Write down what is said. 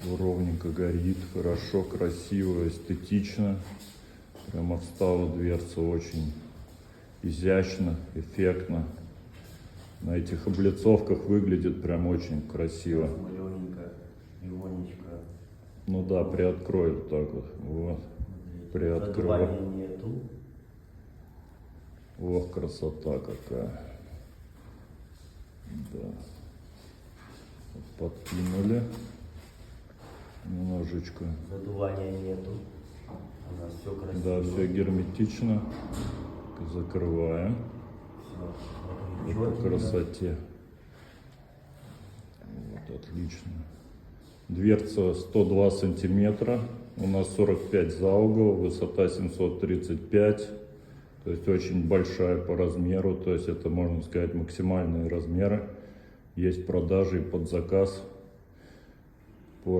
Ровненько горит, хорошо, красиво, эстетично. Прямо встала дверца очень изящно, эффектно. На этих облицовках выглядит прям очень красиво. Маленькая, ионечка. Ну да, приоткрою вот так вот. Вот. Приоткрою. Задувания нету. Ох, красота какая. Да. Подкинули немножечко. Задувания нету. У нас все красиво. Да, все герметично. Закрываем. Все. Вот по красоте. Вот, отлично. Дверца 102 сантиметра. У нас 45 за угол, высота 735. То есть очень большая по размеру. То есть это, можно сказать, максимальные размеры. Есть продажи и под заказ.